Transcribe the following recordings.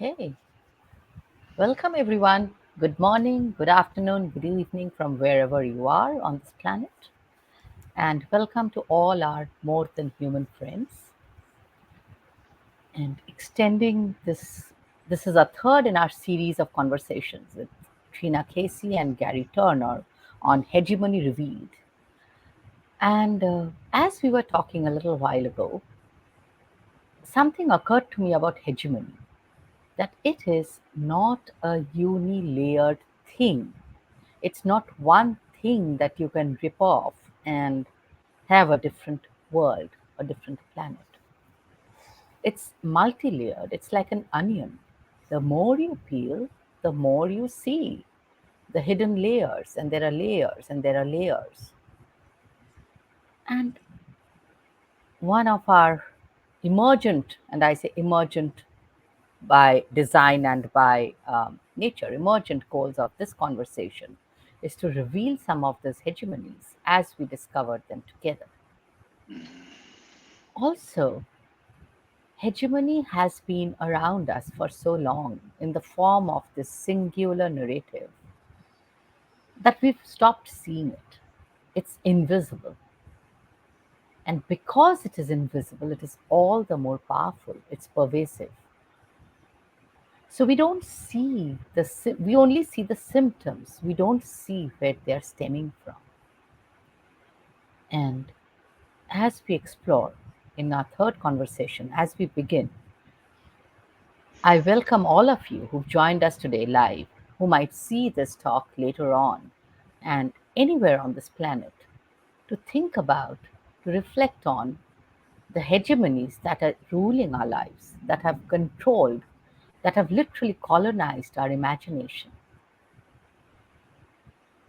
Okay, welcome everyone. Good morning, good afternoon, good evening from wherever you are on this planet. And welcome to all our more than human friends. And extending this is a third in our series of conversations with Trina Casey and Gary Turner on Hegemony Revealed. And as we were talking a little while ago, something occurred to me about hegemony, that it is not a uni-layered thing. It's not one thing that you can rip off and have a different world, a different planet. It's multi layered, it's like an onion. The more you peel, the more you see the hidden layers, and there are layers, and there are layers. And one of our emergent, and I say emergent by design and by nature, emergent goals of this conversation is to reveal some of these hegemonies as we discover them together. Also, hegemony has been around us for so long in the form of this singular narrative that we've stopped seeing it. It's invisible. And because it is invisible, it is all the more powerful. It's pervasive. So we don't see we only see the symptoms. We don't see where they're stemming from. And as we explore in our third conversation, as we begin, I welcome all of you who've joined us today live, who might see this talk later on, and anywhere on this planet, to think about, to reflect on the hegemonies that are ruling our lives, that have controlled, that have literally colonized our imagination.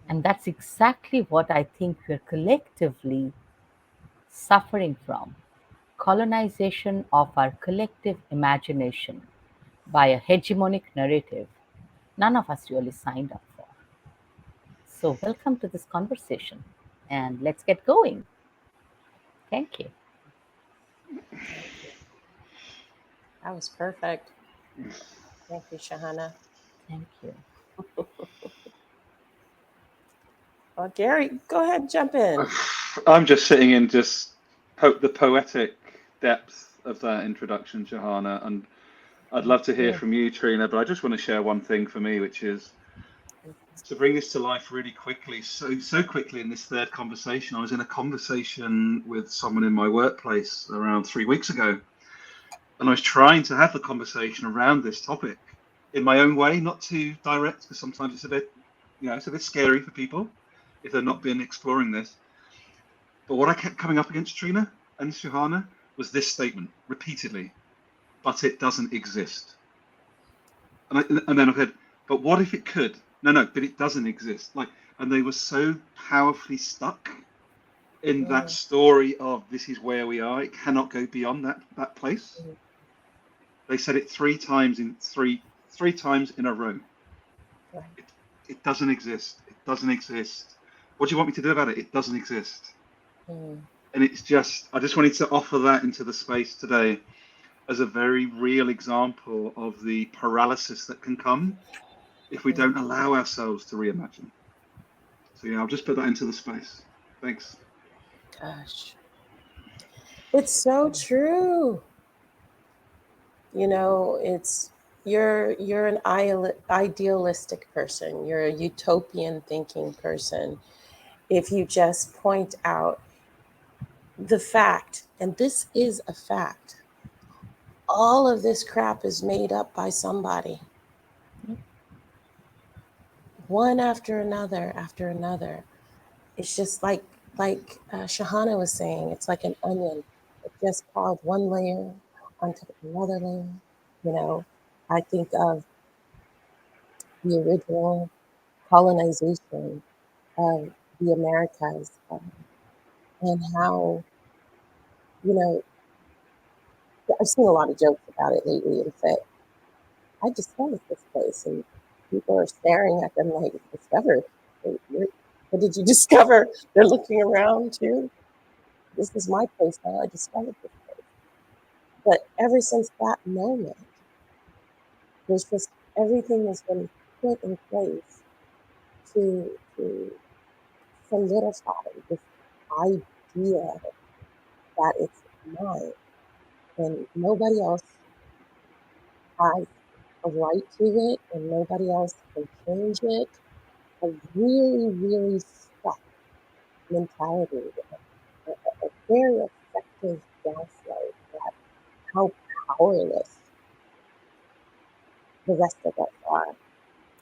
And that's exactly what I think we're collectively suffering from: colonization of our collective imagination by a hegemonic narrative none of us really signed up for. So, welcome to this conversation and let's get going. Thank you. Thank you. That was perfect. Thank you, Shahana. Thank you. Well, Gary, go ahead, jump in. I'm just sitting in the poetic depth of that introduction, Johanna, and I'd love to hear Yeah. from you, Trina. But I just want to share one thing for me, which is to bring this to life really quickly, so quickly in this third conversation. I was in a conversation with someone in my workplace around 3 weeks ago, and I was trying to have the conversation around this topic in my own way, not too direct, because sometimes it's a bit, it's a bit scary for people if they've not been exploring this. But what I kept coming up against, Trina and Suhana, was this statement repeatedly: but it doesn't exist. And then I said, but what if it could? No, no, but it doesn't exist. And they were so powerfully stuck in that Mm, story of this is where we are. It cannot go beyond that place. mm, They said it three times in a row. right. It, it doesn't exist. It doesn't exist. What do you want me to do about it? It doesn't exist. Mm, And I just wanted to offer that into the space today as a very real example of the paralysis that can come if we mm. don't allow ourselves to reimagine. So yeah, I'll just put that into the space. Thanks. Gosh, it's so true. It's you're an idealistic person. You're a utopian thinking person. If you just point out the fact, and this is a fact, all of this crap is made up by somebody, one after another. It's just like Shahana was saying, it's like an onion. It just piled one layer on top of another layer. You know, I think of the original colonization of the Americas, and how, you know, I've seen a lot of jokes about it lately and say, I discovered this place, and people are staring at them like, discovered? What did you discover? They're looking around too. This is my place now. I discovered this place. But ever since that moment, There's just everything has been put in place to solidify this idea that it's mine and nobody else has a right to it and nobody else can change it. A really, really stuck mentality, a very effective gaslight that how powerless the rest of us are.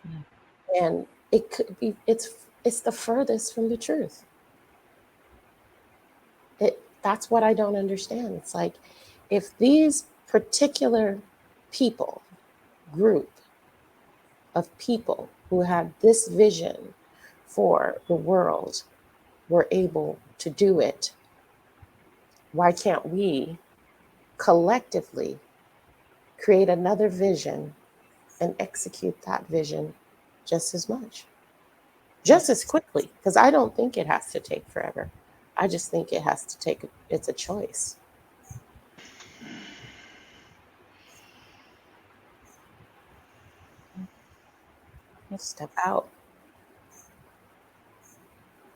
Yeah. And it could be it's the furthest from the truth. That's what I don't understand. It's like if these particular people, group of people who had this vision for the world were able to do it, why can't we collectively create another vision and execute that vision just as much, just as quickly? Because I don't think it has to take forever. I just think it has to take, it's a choice. Yep. Step out.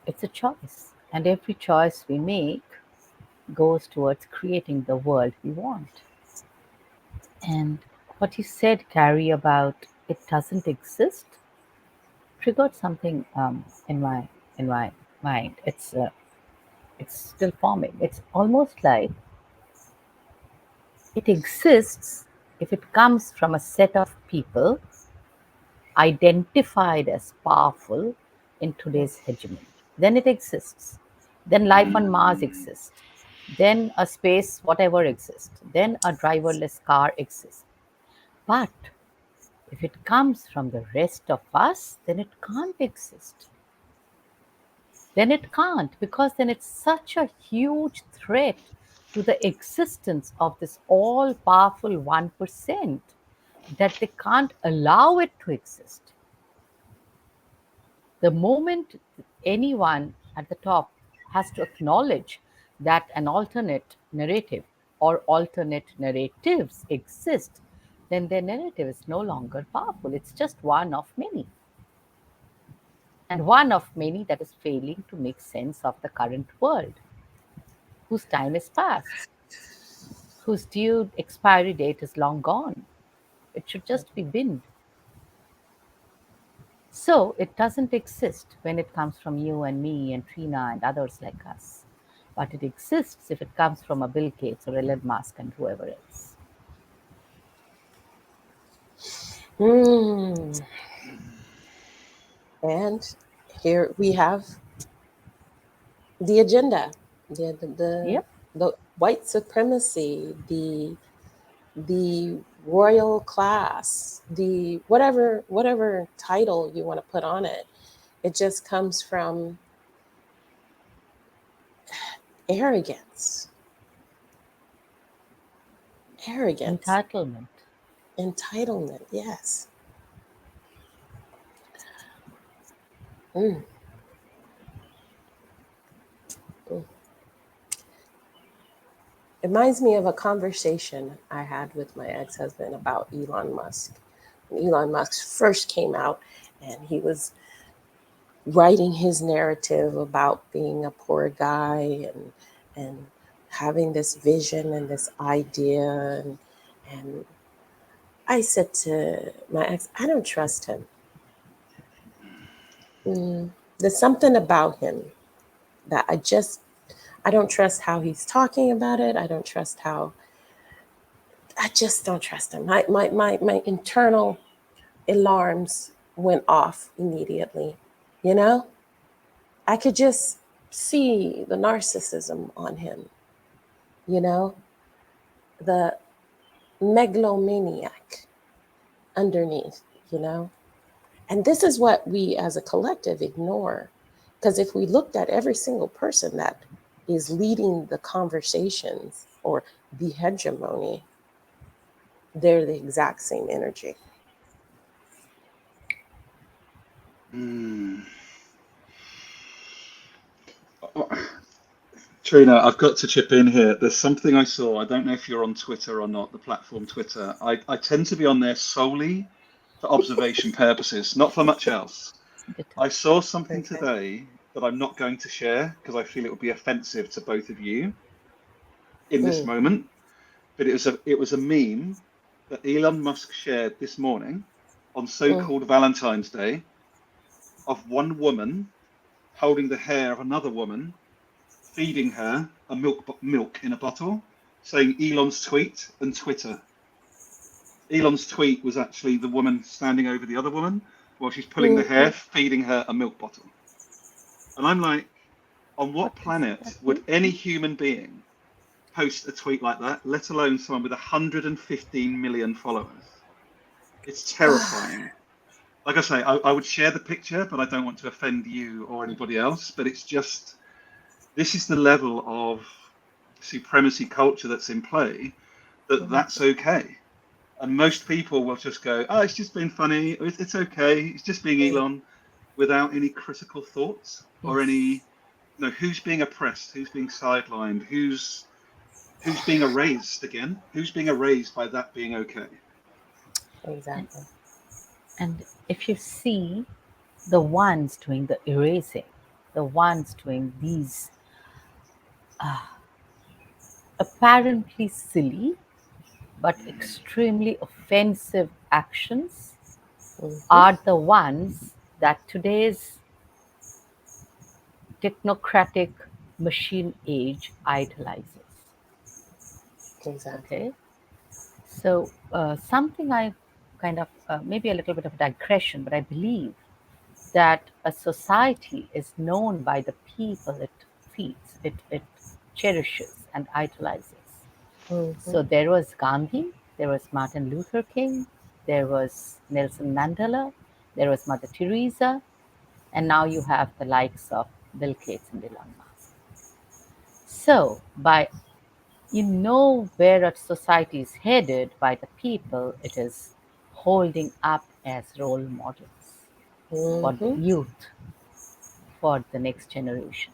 It's a choice, and every choice we make goes towards creating the world we want. And what you said, Carrie, about it doesn't exist triggered something in my mind. It's still forming. It's almost like it exists if it comes from a set of people identified as powerful in today's hegemony. Then it exists. Then life on Mars exists. Then a space, whatever exists. Then a driverless car exists. But if it comes from the rest of us, then it can't exist. Then it can't, because then it's such a huge threat to the existence of this all powerful 1% that they can't allow it to exist. The moment anyone at the top has to acknowledge that an alternate narrative or alternate narratives exist, then their narrative is no longer powerful. It's just one of many. And one of many that is failing to make sense of the current world, whose time is past, whose due expiry date is long gone. It should just be binned. So it doesn't exist when it comes from you and me and Trina and others like us. But it exists if it comes from a Bill Gates or Elon Musk and whoever else. Mm. And here we have the agenda, Yep. the white supremacy, the royal class, the whatever title you want to put on it. It just comes from arrogance. Arrogance. Entitlement. Entitlement, yes. Mm, mm. It reminds me of a conversation I had with my ex-husband about Elon Musk. When Elon Musk first came out and he was writing his narrative about being a poor guy and having this vision and this idea and I said to my ex, I don't trust him. There's something about him that I don't trust how he's talking about it. I just don't trust him. My internal alarms went off immediately. You know, I could just see the narcissism on him, you know, the megalomaniac underneath, you know. And this is what we as a collective ignore. Because if we looked at every single person that is leading the conversations or the hegemony, they're the exact same energy. Mm. Trina, I've got to chip in here. There's something I saw. I don't know if you're on Twitter or not, the platform Twitter. I tend to be on there solely for observation purposes, not for much else. Ditto. I saw something Okay. today that I'm not going to share because I feel it would be offensive to both of you in this Mm, moment. But it was a meme that Elon Musk shared this morning on mm, so-called Valentine's Day of one woman holding the hair of another woman, feeding her a milk in a bottle, saying Elon's tweet and Twitter. Elon's tweet was actually the woman standing over the other woman while she's pulling the mm, hair, feeding her a milk bottle. And I'm like, on What what does that planet would mean? any human being post a tweet like that, let alone someone with 115 million followers? It's terrifying. Like I say, I would share the picture, but I don't want to offend you or anybody else. But it's just, this is the level of supremacy culture that's in play, that mm, that's okay. And most people will just go, oh, it's just been funny. It's okay. It's just being mm. Elon, without any critical thoughts or any, Yes. who's being oppressed, who's being sidelined, who's being erased again, who's being erased by that being okay. And, Exactly. and if you see the ones doing the erasing, the ones doing these apparently silly but extremely offensive actions Hmm. are the ones that today's technocratic machine age idolizes. Exactly. Okay, so something I kind of maybe a little bit of digression, but I believe that a society is known by the people it feeds, it cherishes and idolizes. Hmm. So there was Gandhi, there was Martin Luther King, there was Nelson Mandela, there was Mother Teresa, and now you have the likes of Bill Gates and Elon Musk. So, by where a society is headed by the people it is holding up as role models for the Hmm. youth, for the next generation.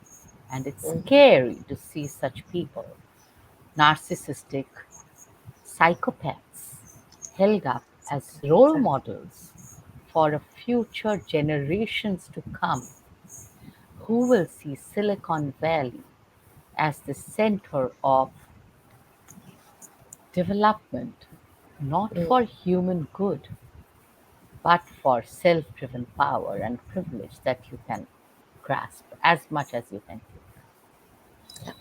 And it's Hmm. scary to see such people, narcissistic psychopaths, held up as role Exactly. models for a future generations to come who will see Silicon Valley as the center of development, not Mm. for human good, but for self driven power and privilege that you can grasp as much as you can take. Yeah,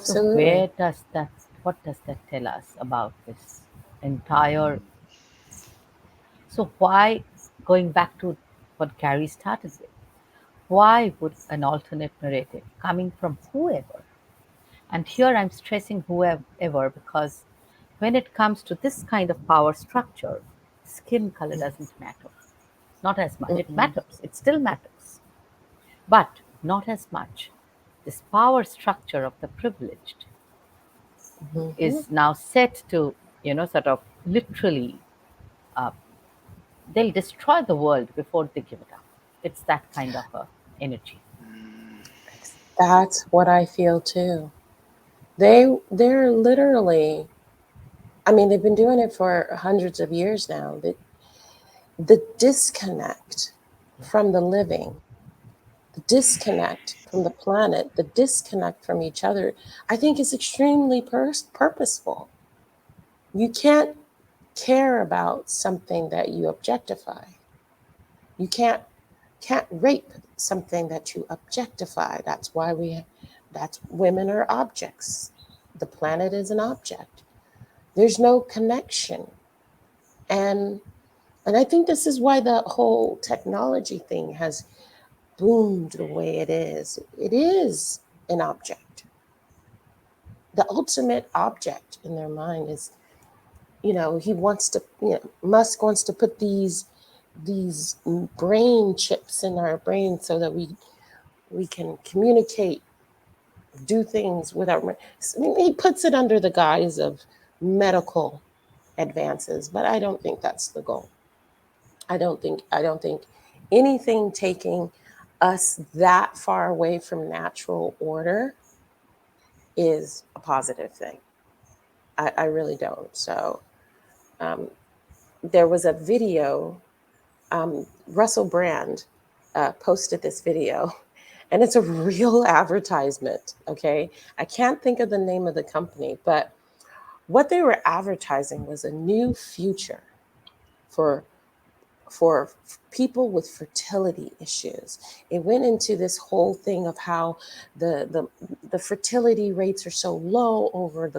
So, absolutely. what does that tell us about this entire? So, why, going back to what Gary started with, why would an alternate narrative coming from whoever, and here I'm stressing whoever because when it comes to this kind of power structure, skin color doesn't matter. Not as much. It Mm-mm. matters, it still matters, but not as much. This power structure of the privileged Hmm. is now set to, sort of literally, they'll destroy the world before they give it up. It's that kind of a energy. That's what I feel too. They're literally, I mean, they've been doing it for hundreds of years now. The disconnect Yeah. from the living, the disconnect from the planet, the disconnect from each other, I think is extremely purposeful. You can't care about something that you objectify. You can't rape something that you objectify. That's women are objects. The planet is an object. There's no connection. And and I think this is why the whole technology thing has boomed the way it is. It is an object. The ultimate object in their mind is, he wants to, Musk wants to put these brain chips in our brain so that we can communicate, do things without. I mean, he puts it under the guise of medical advances, but I don't think that's the goal. I don't think anything taking us that far away from natural order is a positive thing. I really don't. So there was a video, Russell Brand posted this video, and it's a real advertisement. Okay. I can't think of the name of the company, but what they were advertising was a new future for people with fertility issues. It went into this whole thing of how the fertility rates are so low over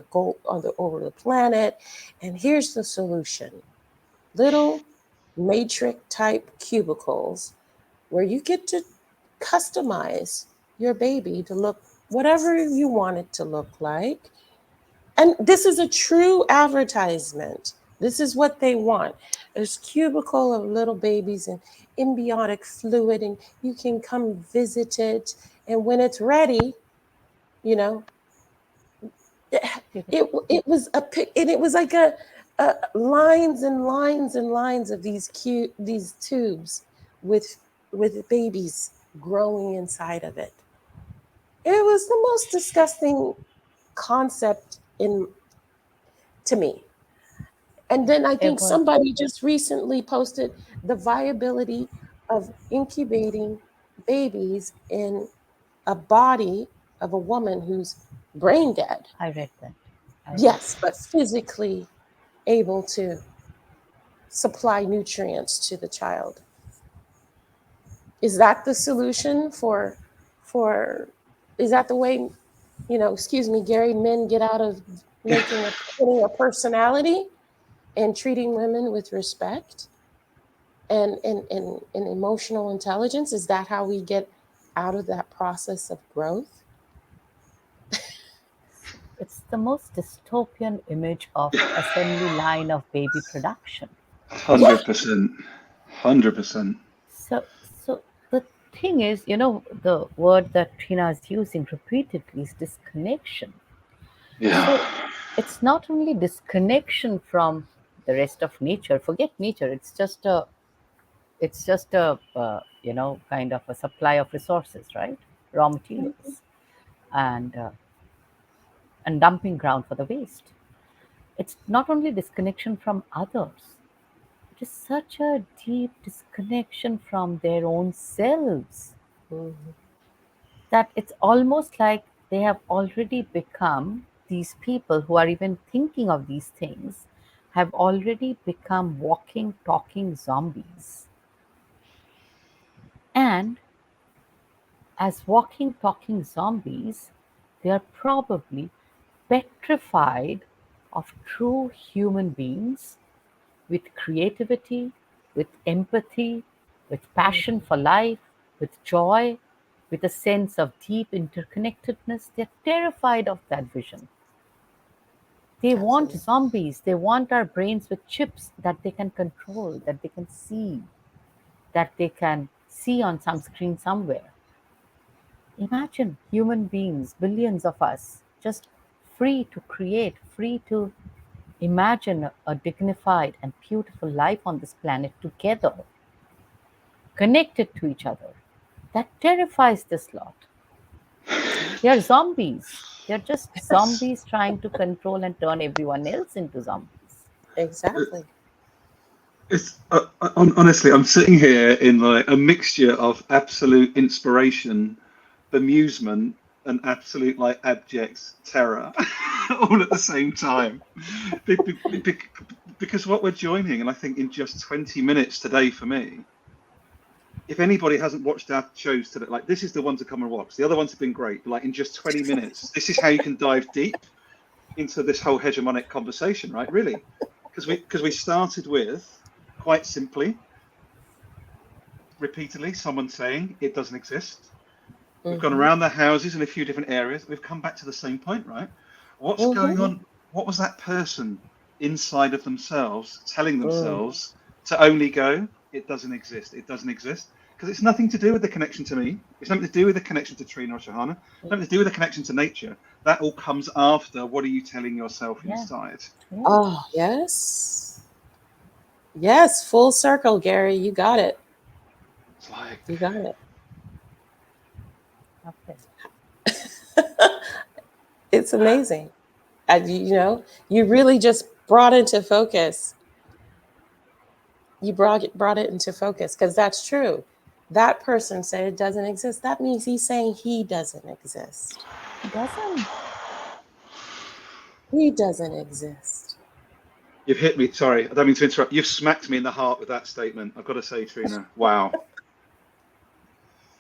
over the planet, and here's the solution: little matrix type cubicles where you get to customize your baby to look whatever you want it to look like. And this is a true advertisement. This is what they want. There's cubicle of little babies and embryonic fluid, and you can come visit it. And when it's ready, you know, it was a pic, and it was like a lines and lines and lines of these tubes with babies growing inside of it. It was the most disgusting concept to me. And then I think somebody just recently posted the viability of incubating babies in a body of a woman who's brain dead. I read that. Yes, but physically able to supply nutrients to the child. Is that the solution for is that the way, excuse me, Gary, men get out of making a personality and treating women with respect and emotional intelligence? Is that how we get out of that process of growth? It's the most dystopian image of assembly line of baby production. 100%. 100%. So the thing is, the word that Trina is using repeatedly is disconnection. Yeah. So it's not only disconnection from the rest of nature. Forget nature. It's just a kind of a supply of resources, right? Raw materials, and dumping ground for the waste. It's not only disconnection from others. It is such a deep disconnection from their own selves that it's almost like they have already become, these people who are even thinking of these things have already become walking, talking zombies. And as walking, talking zombies, they are probably petrified of true human beings with creativity, with empathy, with passion for life, with joy, with a sense of deep interconnectedness. They're terrified of that vision. They want zombies. They want our brains with chips that they can control, that they can see, on some screen somewhere. Imagine human beings, billions of us, just free to create, free to imagine a dignified and beautiful life on this planet together, connected to each other. That terrifies this lot. They are zombies. They're just zombies trying to control and turn everyone else into zombies. Exactly. It's honestly, I'm sitting here in like a mixture of absolute inspiration, bemusement, and absolute like abject terror, all at the same time. Because what we're joining, and I think in just 20 minutes today for me, if anybody hasn't watched our shows today, like this is the one to come and watch. The other ones have been great, but like in just 20 minutes, this is how you can dive deep into this whole hegemonic conversation, right? Really, because we started with quite simply, repeatedly, someone saying it doesn't exist. We've gone around the houses in a few different areas. We've come back to the same point, right? What's going on? What was that person inside of themselves telling themselves to only go, it doesn't exist, it doesn't exist? Because it's nothing to do with the connection to me. It's nothing to do with the connection to Trina or Shahana. It's nothing to do with the connection to nature. That all comes after. What are you telling yourself inside? Oh, yes. Yes, full circle, Gary. You got it. It's like, you got it. Okay. It's amazing. You really just brought into focus. You brought it into focus because that's true. That person said it doesn't exist. That means he's saying he doesn't exist. It doesn't. He doesn't exist. You've hit me. Sorry, I don't mean to interrupt. You've smacked me in the heart with that statement. I've got to say, Trina, wow.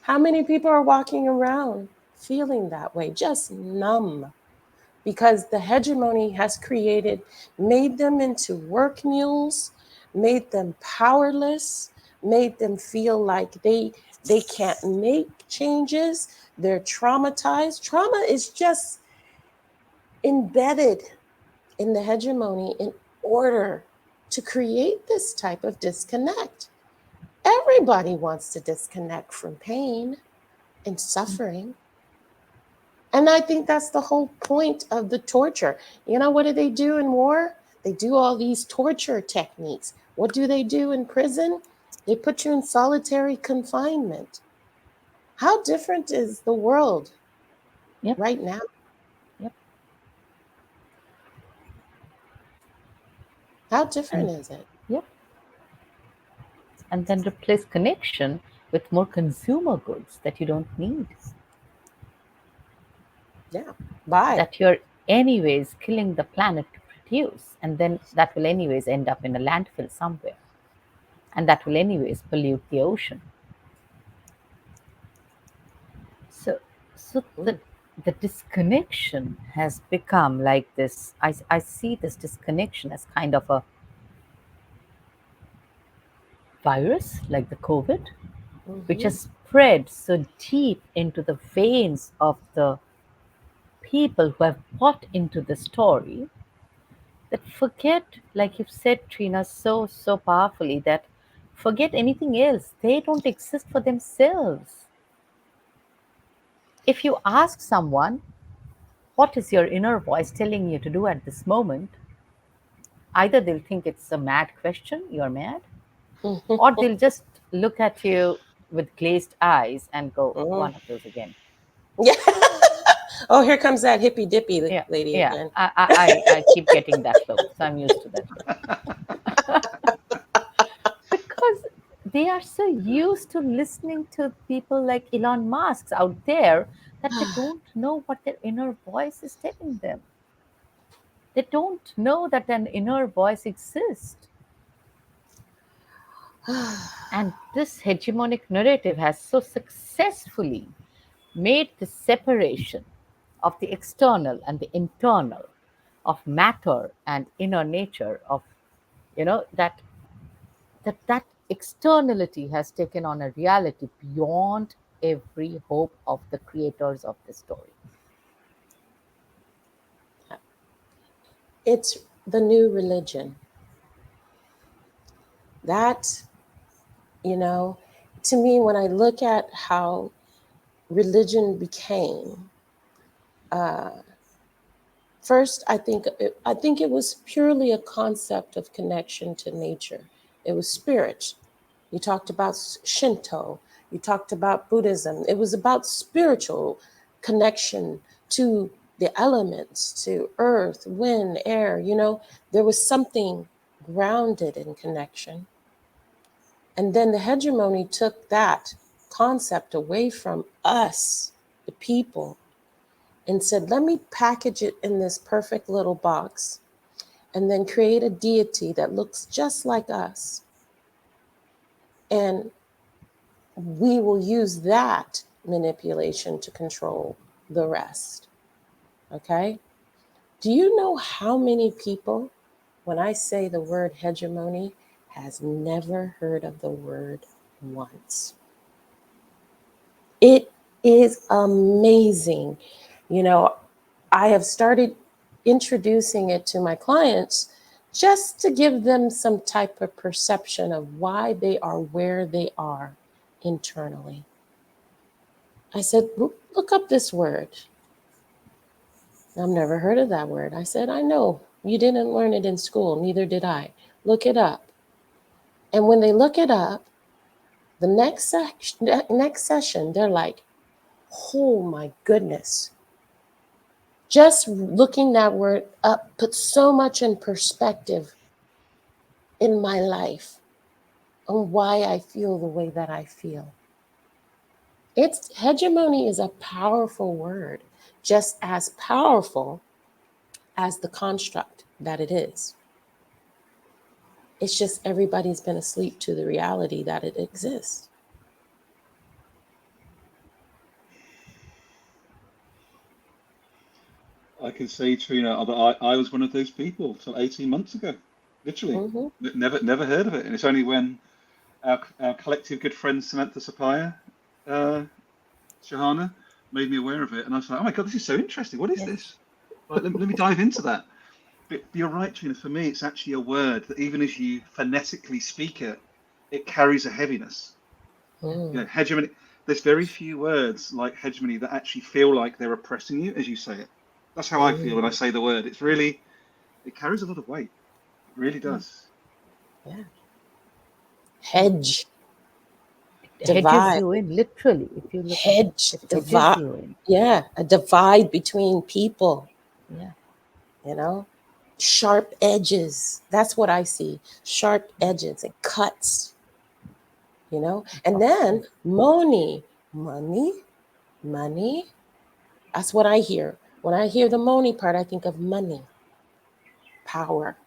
How many people are walking around feeling that way, just numb? Because the hegemony has made them into work mules, made them powerless, made them feel like they can't make changes. They're traumatized. Trauma is just embedded in the hegemony in order to create this type of disconnect. Everybody wants to disconnect from pain and suffering. And I think that's the whole point of the torture. You know, what do they do in war? They do all these torture techniques. What do they do in prison? They put you in solitary confinement. How different is the world Yep. right now? Yep. How different And is it? yep. And then replace connection with more consumer goods that you don't need, Yeah. Bye. that you're anyways killing the planet to produce, and then that will anyways end up in a landfill somewhere, and that will anyways pollute the ocean. So, so the disconnection has become like this. I see this disconnection as kind of a virus, like the COVID, which Mm-hmm. has spread so deep into the veins of the people who have bought into the story that forget, like you've said, Trina, so powerfully, that forget anything else. They don't exist for themselves. If you ask someone, what is your inner voice telling you to do at this moment? Either they'll think it's a mad question, you're mad, or they'll just look at you with glazed eyes and go, Mm-hmm. one of those again. Yeah. Oh, here comes that hippy dippy Yeah, lady yeah. again. I keep getting that look, so I'm used to that because they are so used to listening to people like Elon Musk's out there that they don't know what their inner voice is telling them. They don't know that an inner voice exists. And this hegemonic narrative has so successfully made the separation of the external and the internal, of matter and inner nature, of that externality has taken on a reality beyond every hope of the creators of the story. It's the new religion. That, you know, to me, when I look at how religion became, uh, first, I think it was purely a concept of connection to nature. It was spirit. You talked about Shinto. You talked about Buddhism. It was about spiritual connection to the elements, to earth, wind, air. There was something grounded in connection. And then the hegemony took that concept away from us, the people, and said, let me package it in this perfect little box and then create a deity that looks just like us. And we will use that manipulation to control the rest. Okay? Do you know how many people, when I say the word hegemony, has never heard of the word once? It is amazing. I have started introducing it to my clients just to give them some type of perception of why they are where they are internally. I said, look up this word. I've never heard of that word. I said, I know. You didn't learn it in school, neither did I. Look it up. And when they look it up, the next session, they're like, Oh my goodness. Just looking that word up puts so much in perspective in my life on why I feel the way that I feel. It's hegemony is a powerful word, just as powerful as the construct that it is. It's just everybody's been asleep to the reality that it exists. I can say, Trina, that I was one of those people till 18 months ago, literally. Mm-hmm. Never heard of it. And it's only when our collective good friend Samantha Sapaya, uh, Shahana, made me aware of it. And I was like, oh my God, this is so interesting. What is Yes. this? Like, let me dive into that. But you're right, Trina. For me, it's actually a word that even as you phonetically speak it, it carries a heaviness. You know, Mm. hegemony. There's very few words like hegemony that actually feel like they're oppressing you as you say it. That's how I feel when I Mm. say the word. It's really, it carries a lot of weight. It really Mm. does. Yeah. And Hedge, it hedges divide, you in, literally, if you look at it. hedge, It hedges divide. you in. Yeah, a divide between people, Yeah. you know? Sharp edges. That's what I see. Sharp edges. It cuts, you know? And then money, money, money. That's what I hear. When I hear the money part, I think of money, power.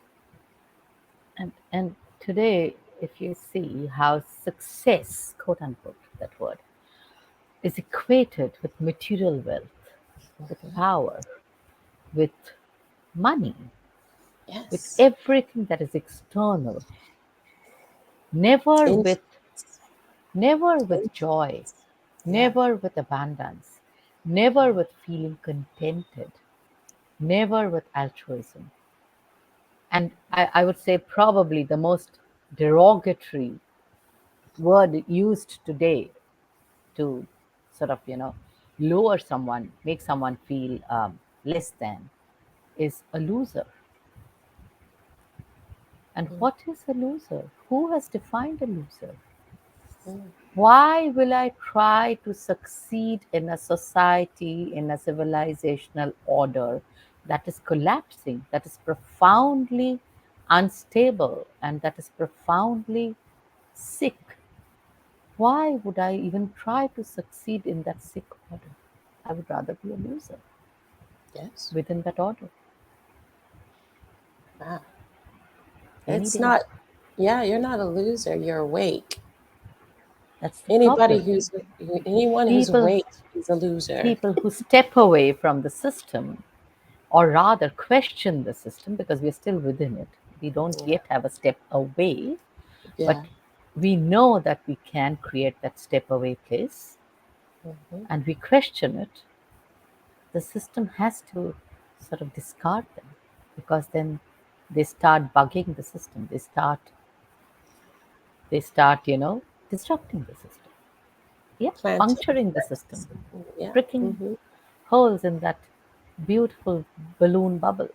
And today, if you see how success, quote unquote, that word, is equated with material wealth, with power, with money, with Yes. everything that is external, never with Influence. never with joy, Influence. Yeah. never with abundance, never with feeling contented, never with altruism. And I would say probably the most derogatory word used today to sort of, lower someone, make someone feel less than, is a loser. And Mm. what is a loser? Who has defined a loser? Mm. Why will I try to succeed in a society, in a civilizational order that is collapsing, that is profoundly unstable, and that is profoundly sick? Why would I even try to succeed in that sick order? I would rather be a loser Yes. within that order Wow. any It's day. not, yeah, you're not a loser. You're awake. That's the Anybody problem. who's, anyone who's People, awake is a loser. people who step away from the system, or rather question the system, because we're still within it. We don't Yeah. yet have a step away, but Yeah. we know that we can create that step away place, Mm-hmm. and we question it. The system has to sort of discard them, because then they start bugging the system. They start disrupting the system. Yeah, Planting. puncturing the system, Yeah. pricking Mm-hmm. holes in that beautiful balloon bubble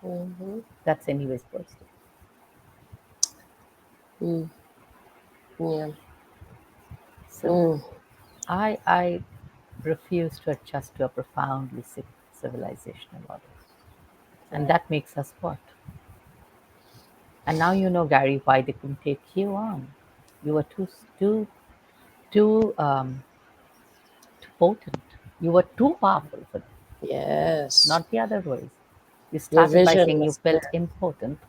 Mm-hmm. that's anyways bursting. Mm. Yeah. So Mm. I refuse to adjust to a profoundly sick civilizational order. And Right. that makes us what? And now you know, Gary, why they couldn't take you on. You were too too potent. You were too powerful for them, Yes. not the other ways. You Your started by vision saying you was felt there. important.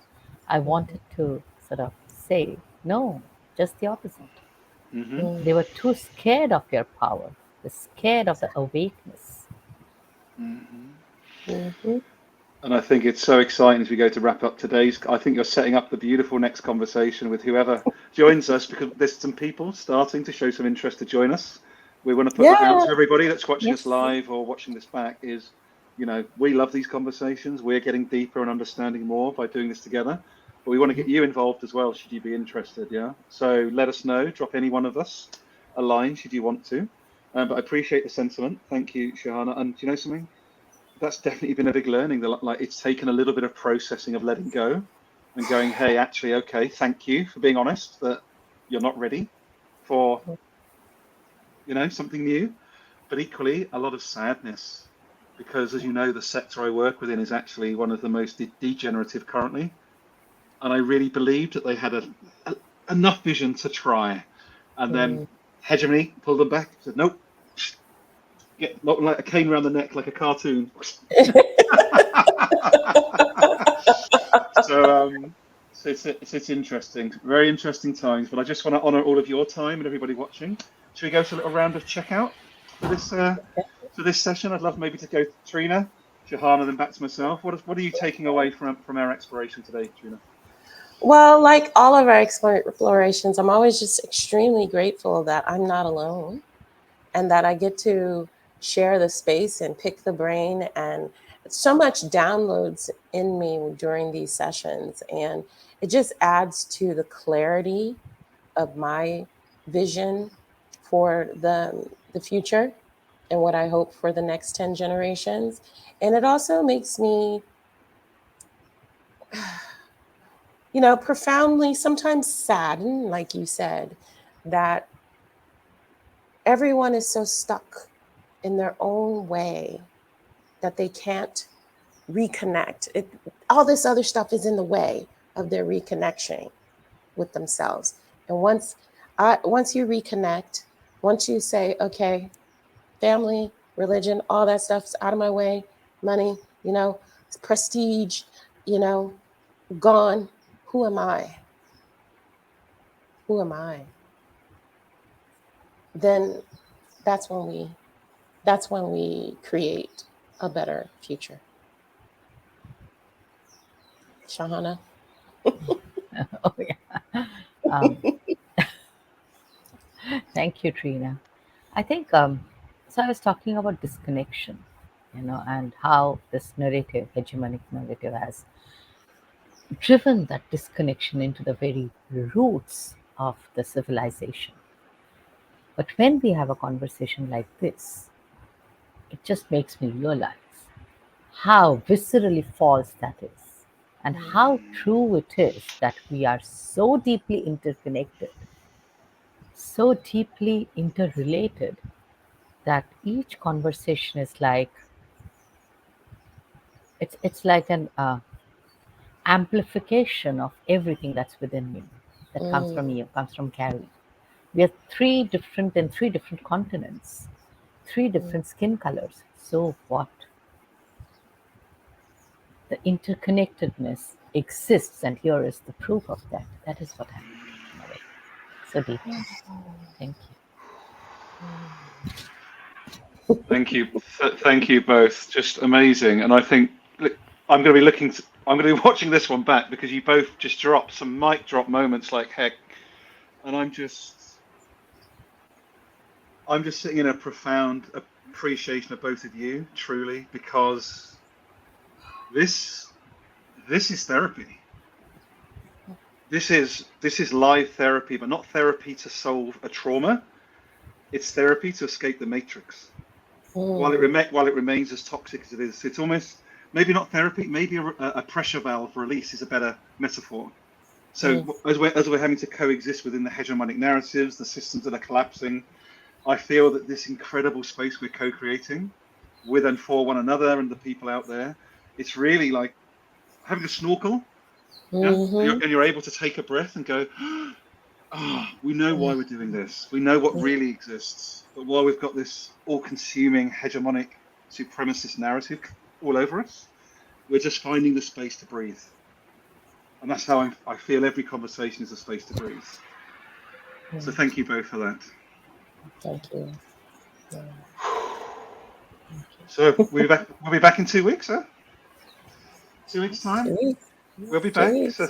I Mm-hmm. wanted to sort of say, no, just the opposite. Hmm. Mm. They were too scared of your power. They're scared of the awakeness. Hmm. Mm-hmm. And I think it's so exciting as we go to wrap up today's. I think you're setting up the beautiful next conversation with whoever joins us, because there's some people starting to show some interest to join us. We want to put that out Yeah. to everybody that's watching us Yes. live or watching this back. We love these conversations. We're getting deeper and understanding more by doing this together. But we want to get you involved as well, should you be interested. Yeah. So let us know. Drop any one of us a line, should you want to. But I appreciate the sentiment. Thank you, Shahana. And do you know something? That's definitely been a big learning. Like it's taken a little bit of processing of letting go and going, hey, actually, okay, thank you for being honest that you're not ready for something new. but equally a lot of sadness, because as you know, the sector I work within is actually one of the most degenerative currently. And I really believed that they had enough vision to try. And then hegemony pulled them back, said, nope, get like a cane around the neck like a cartoon. So it's interesting, very interesting times. But I just want to honour all of your time and everybody watching. Should we go to a little round of checkout for this session? I'd love maybe to go to Trina, Shahana, then back to myself. What are you taking away from our exploration today, Trina? Well, like all of our explorations, I'm always just extremely grateful that I'm not alone and that I get to share the space and pick the brain. And so much downloads in me during these sessions. And it just adds to the clarity of my vision for the future and what I hope for the next 10 generations. And it also makes me, profoundly sometimes saddened, like you said, that everyone is so stuck in their own way that they can't reconnect. All this other stuff is in the way of their reconnection with themselves. And once you reconnect, once you say, okay, family, religion, all that stuff's out of my way, money, prestige, gone. Who am I? Who am I? Then that's when we create a better future. Shahana? Oh, yeah. Thank you, Trina. I think so. I was talking about disconnection, and how this narrative, hegemonic narrative, has driven that disconnection into the very roots of the civilization. But when we have a conversation like this, it just makes me realize how viscerally false that is, and how true it is that we are so deeply interconnected, so deeply interrelated, that each conversation is like it's like an amplification of everything that's within me, that comes from you, comes from Carrie. We are three different continents, three different skin colors. So what? The interconnectedness exists, and here is the proof of that. That is what I'm taking away so deeply. Thank you. Thank you, thank you both. Just amazing. And I think I'm going to be watching this one back, because you both just dropped some mic drop moments like heck, and I'm just sitting in a profound appreciation of both of you, truly, because this is therapy. This is live therapy, but not therapy to solve a trauma. It's therapy to escape the matrix. While it remains as toxic as it is, it's almost maybe not therapy. Maybe a pressure valve release is a better metaphor. So as we're having to coexist within the hegemonic narratives, the systems that are collapsing, I feel that this incredible space we're co-creating with and for one another and the people out there, it's really like having a snorkel. Yeah? And you're able to take a breath and go, we know why we're doing this. We know what really exists. But while we've got this all-consuming hegemonic supremacist narrative all over us, we're just finding the space to breathe. And that's how I feel every conversation is a space to breathe. So thank you both for that. Thank you. Yeah. So we'll be back in 2 weeks, huh? 2 weeks time. 2 weeks. We'll be back. So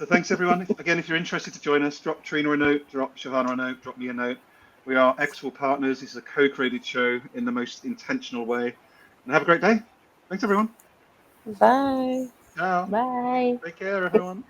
thanks everyone. Again, if you're interested to join us, drop Trina a note, drop Shahana a note, drop me a note. We are Equitable Partners. This is a co-created show in the most intentional way. And have a great day. Thanks everyone. Bye. Ciao. Bye. Take care, everyone.